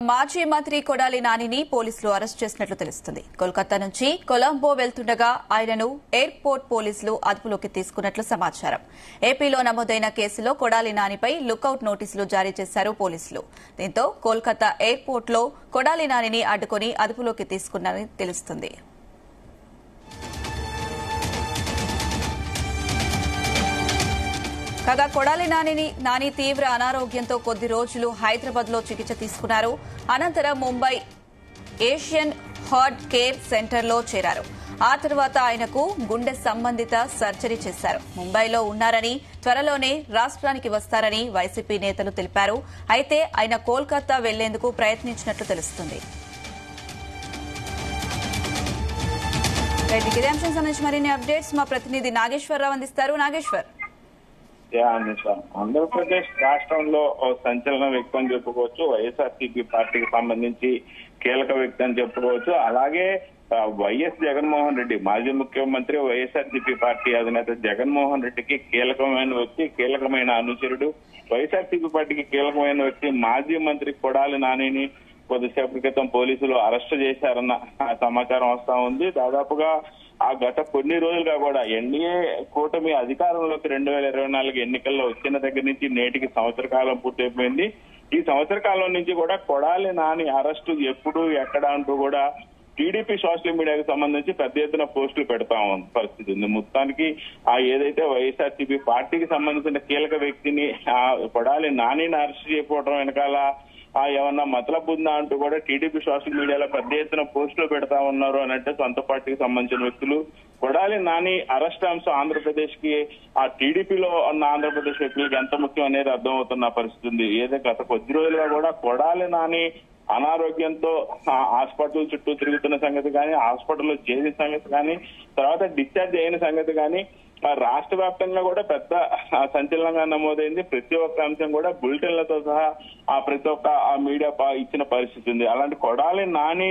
మాజీ మంత్రి కొడాలి నానిని పోలీసులు అరెస్ట్ చేసినట్లు తెలుస్తుంది. కోల్కతా నుంచి కొలంబో వెళ్తుండగా ఆయనను ఎయిర్పోర్ట్ పోలీసులు అదుపులోకి తీసుకున్నట్లు సమాచారం. ఏపీలో నమోదైన కేసులో కొడాలి నానిపై లుకౌట్ నోటీసులు జారీ చేశారు పోలీసులు. దీంతో కోల్కతా ఎయిర్పోర్ట్లో కొడాలి నానిని అడ్డుకుని అదుపులోకి తీసుకున్నారని తెలుస్తుంది. కాగా కొడాలి నాని తీవ్ర అనారోగ్యంతో కొద్ది రోజులు హైదరాబాద్ లో చికిత్స తీసుకున్నారు. అనంతరం ముంబై ఏషియన్ హార్ట్ కేర్ సెంటర్లో చేరారు. ఆ తర్వాత ఆయనకు గుండె సంబంధిత సర్జరీ చేశారు. ముంబైలో ఉన్నారని, త్వరలోనే రాష్ట్రానికి వస్తారని వైసీపీ నేతలు తెలిపారు. అయితే ఆయన కోల్కతా వెళ్లేందుకు ప్రయత్నించినట్లు తెలుస్తుంది. ఇదే అంశం సంబంధించి మరిన్ని అప్డేట్స్ మా ప్రతినిధి నాగేశ్వరరావు అందిస్తారు. నాగేశ్వర్, ఆంధ్రప్రదేశ్ రాష్ట్రంలో సంచలన వ్యక్తి అని చెప్పుకోవచ్చు. వైఎస్ఆర్సీపీ పార్టీకి సంబంధింంచి కీలక వ్యక్తి అని చెప్పుకోవచ్చు. అలాగే వైఎస్ జగన్మోహన్ రెడ్డి, మాజీ ముఖ్యమంత్రి, వైఎస్ఆర్సీపీ పార్టీ అధినేత జగన్మోహన్ రెడ్డికి కీలకమైన వ్యక్తి, కీలకమైన అనుచరుడు. వైఎస్ఆర్సీపీ పార్టీకి కీలకమైన వ్యక్తి మాజీ మంత్రి కొడాలి నానిని కొద్దిసేపటి క్రితం పోలీసులు అరెస్ట్ చేశారన్న సమాచారం వస్తా ఉంది. దాదాపుగా ఆ గత కొన్ని రోజులుగా కూడా ఎన్డీఏ కూటమి అధికారంలోకి 2024 ఎన్నికల్లో వచ్చిన దగ్గర నుంచి నేటికి సంవత్సర కాలం పూర్తయిపోయింది. ఈ సంవత్సర కాలం నుంచి కూడా కొడాలి నాని అరెస్టు ఎప్పుడు ఎక్కడ అంటూ కూడా టీడీపీ సోషల్ మీడియాకు సంబంధించి పెద్ద ఎత్తున పోస్టులు పెడతా ఉన్న పరిస్థితి ఉంది. మొత్తానికి ఏదైతే వైఎస్ఆర్సీపీ పార్టీకి సంబంధించిన కీలక వ్యక్తిని కొడాలి నానిని అరెస్ట్ చేయకపోవడం వెనకాల ఏమన్నా మతలబు ఉందా అంటూ కూడా టీడీపీ సోషల్ మీడియాలో పెద్ద ఎత్తున పోస్టులు పెడతా ఉన్నారు అని అంటే సొంత పార్టీకి సంబంధించిన వ్యక్తులు. కొడాలి నాని అరెస్ట్ అంశం ఆంధ్రప్రదేశ్ కి, ఆ టీడీపీలో ఉన్న ఆంధ్రప్రదేశ్ వ్యక్తులకు ఎంత ముఖ్యం అనేది అర్థమవుతున్న పరిస్థితి ఉంది. ఏదో గత కొద్ది రోజులుగా కూడా కొడాలి నాని అనారోగ్యంతో హాస్పిటల్ చుట్టూ తిరుగుతున్న సంగతి కానీ, హాస్పిటల్లో చేసిన సంగతి కానీ, తర్వాత డిశ్చార్జ్ అయిన సంగతి కానీ రాష్ట్ర వ్యాప్తంగా కూడా పెద్ద సంచలనంగా నమోదైంది. ప్రతి ఒక్క అంశం కూడా బులెటిన్లతో సహా ప్రతి ఒక్క మీడియా ఇచ్చిన పరిస్థితి ఉంది. అలాంటి కొడాలి నాని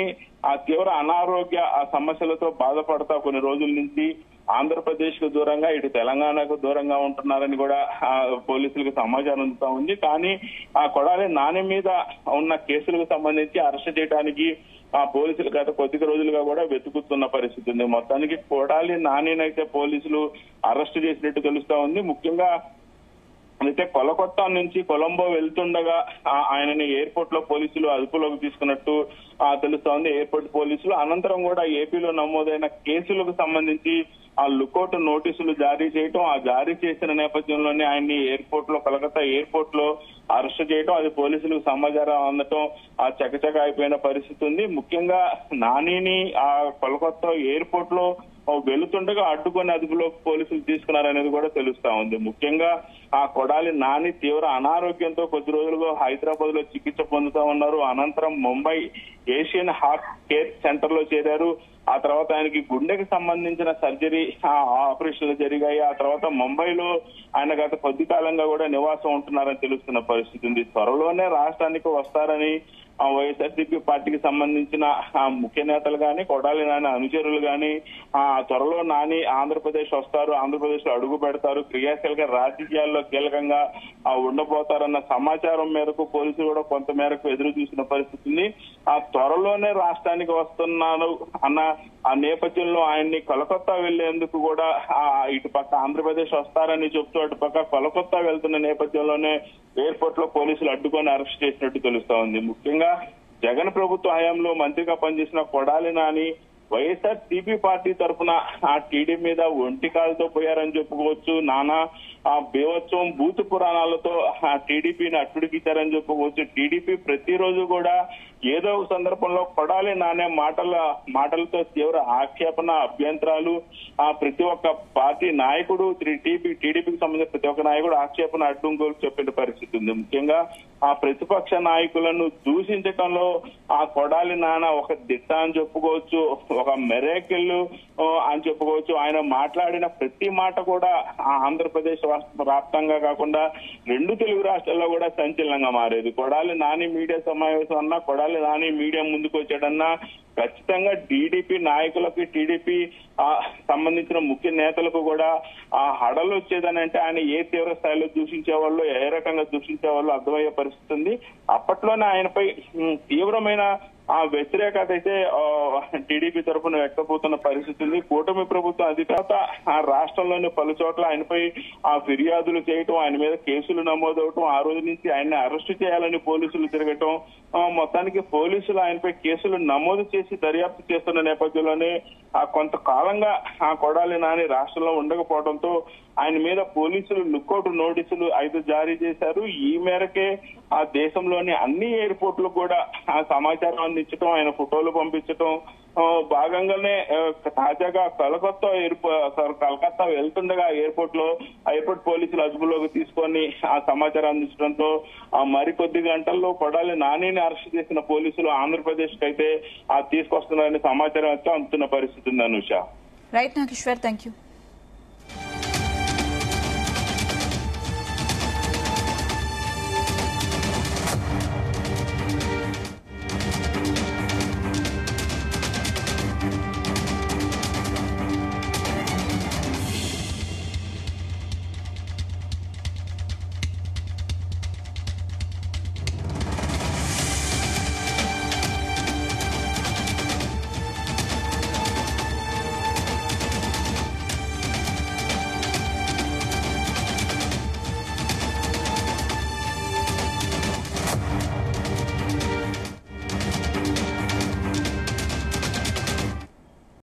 తీవ్ర అనారోగ్య సమస్యలతో బాధపడతా కొన్ని రోజుల నుంచి ఆంధ్రప్రదేశ్ కు దూరంగా, ఇటు తెలంగాణకు దూరంగా ఉంటున్నారని కూడా పోలీసులకు సమాచారం అందుతా ఉంది. కానీ కొడాలి నాని మీద ఉన్న కేసులకు సంబంధించి అరెస్ట్ చేయడానికి పోలీసులు గత కొద్ది రోజులుగా కూడా వెతుకుతున్న పరిస్థితి ఉంది. మొత్తానికి కొడాలి నానినైతే పోలీసులు అరెస్ట్ చేసినట్టు తెలుస్తా ఉంది. ముఖ్యంగా అయితే కోల్కతా నుంచి కొలంబో వెళ్తుండగా ఆయనని ఎయిర్పోర్ట్ లో పోలీసులు అదుపులోకి తీసుకున్నట్టు తెలుస్తోంది. ఎయిర్పోర్ట్ పోలీసులు అనంతరం కూడా ఏపీలో నమోదైన కేసులకు సంబంధించి లుకౌట్ నోటీసులు జారీ చేయటం, జారీ చేసిన నేపథ్యంలోనే ఆయన్ని ఎయిర్పోర్ట్ లో, కోల్కతా ఎయిర్పోర్ట్ లో అరెస్ట్ చేయటం, అది పోలీసులకు సమాచారం అందటం చకచక అయిపోయిన పరిస్థితి ఉంది. ముఖ్యంగా నానిని కోల్కతా ఎయిర్పోర్ట్ లో వెళుతుండగా అడ్డుకొని అదుపులోకి పోలీసులు తీసుకున్నారనేది కూడా తెలుస్తా ఉంది. ముఖ్యంగా కొడాలి నాని తీవ్ర అనారోగ్యంతో కొద్ది రోజులుగా హైదరాబాద్ లో చికిత్స పొందుతా ఉన్నారు. అనంతరం Mumbai Asian heart care centre లో చేరారు. ఆ తర్వాత ఆయనకి గుండెకి సంబంధించిన సర్జరీ ఆపరేషన్లు జరిగాయి. ఆ తర్వాత ముంబైలో ఆయన గత కొద్ది కాలంగా కూడా నివాసం ఉంటున్నారని తెలుస్తున్న పరిస్థితి ఉంది. త్వరలోనే రాష్ట్రానికి వస్తారని వైఎస్ఆర్సీపీ పార్టీకి సంబంధించిన ముఖ్య నేతలు కానీ, కొడాలి నాని అనుచరులు కానీ త్వరలో నాని ఆంధ్రప్రదేశ్ వస్తారు, ఆంధ్రప్రదేశ్ లో అడుగు పెడతారు, క్రియాశీలక రాజకీయాల్లో కీలకంగా ఉండబోతారన్న సమాచారం మేరకు పోలీసులు కూడా కొంత మేరకు ఎదురు చూసిన పరిస్థితి ఉంది. త్వరలోనే రాష్ట్రానికి వస్తున్నారు అన్న నేపథ్యంలో ఆయన్ని కోల్కతా వెళ్లేందుకు కూడా ఇటు పక్క ఆంధ్రప్రదేశ్ వస్తారని చెప్తూ అటు పక్క కోల్కతా వెళ్తున్న నేపథ్యంలోనే ఎయిర్పోర్ట్ లో పోలీసులు అడ్డుకొని అరెస్ట్ చేసినట్టు తెలుస్తా ఉంది. ముఖ్యంగా జగన్ ప్రభుత్వ హయాంలో మంత్రిగా పనిచేసిన కొడాలి నాని వైఎస్ఆర్సీపీ పార్టీ తరఫున టీడీ మీద ఒంటికాలతో పోయారని చెప్పుకోవచ్చు. నానా బీభత్సం బూతు పురాణాలతో టీడీపీని అట్టుడికిచ్చారని చెప్పుకోవచ్చు. టీడీపీ ప్రతిరోజు కూడా ఏదో ఒక సందర్భంలో కొడాలి నానే మాటలతో తీవ్ర ఆక్షేపణ, అభ్యంతరాలు ప్రతి ఒక్క పార్టీ నాయకుడు, టీడీపీకి సంబంధించిన ప్రతి ఒక్క నాయకుడు ఆక్షేపణ, అడ్డంకులు చెప్పిన పరిస్థితి ఉంది. ముఖ్యంగా ప్రతిపక్ష నాయకులను దూషించడంలో కొడాలి నాన్న ఒక దిట్ట అని చెప్పుకోవచ్చు, ఒక మెరేకిల్ అని చెప్పుకోవచ్చు. ఆయన మాట్లాడిన ప్రతి మాట కూడా ఆంధ్రప్రదేశ్ వ్యాప్తంగా కాకుండా 2 తెలుగు రాష్ట్రాల్లో కూడా సంచలనంగా మారేది. కొడాలి నాని మీడియా సమావేశం అన్నా, కొడాలి కొడాలి నాని మీడియా ముందుకు వచ్చాడన్నా ఖచ్చితంగా టీడీపీ నాయకులకి టీడీపీ సంబంధించిన ముఖ్య నేతలకు కూడా ఆ హడలు వచ్చేదని అంటే ఆయన ఏ తీవ్ర స్థాయిలో దూషించేవాళ్ళు ఏ రకంగా దూషించేవాళ్ళు అర్థమయ్యే పరిస్థితి ఉంది. అప్పట్లోనే ఆయనపై తీవ్రమైన ఆ వ్యతిరేకత అయితే టీడీపీ తరఫున వ్యక్తమవుతున్న పరిస్థితి ఉంది. కూటమి ప్రభుత్వం అధికారత ఆ రాష్ట్రంలోని పలు చోట్ల ఆయనపై ఆ ఫిర్యాదులు చేయటం, ఆయన మీద కేసులు నమోదవటం, ఆ రోజు నుంచి ఆయన్ని అరెస్టు చేయాలని పోలీసులు తిరగటం, మొత్తానికి పోలీసులు ఆయనపై కేసులు నమోదు చేసి దర్యాప్తు చేస్తున్న నేపథ్యంలోనే కొంతకాలంగా ఆ కొడాలి నాని రాష్ట్రంలో ఉండకపోవడంతో ఆయన మీద పోలీసులు లుకౌట్ నోటీసులు 5 జారీ చేశారు. ఈ మేరకే ఆ దేశంలోని అన్ని ఎయిర్పోర్ట్లకు కూడా ఆ సమాచారం అందించడం, ఆయన ఫోటోలు పంపించడం భాగంగానే తాజాగా కలకత్తా వెళ్తుండగా ఎయిర్పోర్ట్ పోలీసులు అదుపులోకి తీసుకొని ఆ సమాచారం అందించడంతో మరికొద్ది గంటల్లో కొడాలి నానిని అరెస్ట్ చేసిన పోలీసులు ఆంధ్రప్రదేశ్ కి అయితే తీసుకొస్తున్నారని సమాచారం అయితే అందుతున్న పరిస్థితి ఉంది. Anusha. Right Nageshwar, thank you.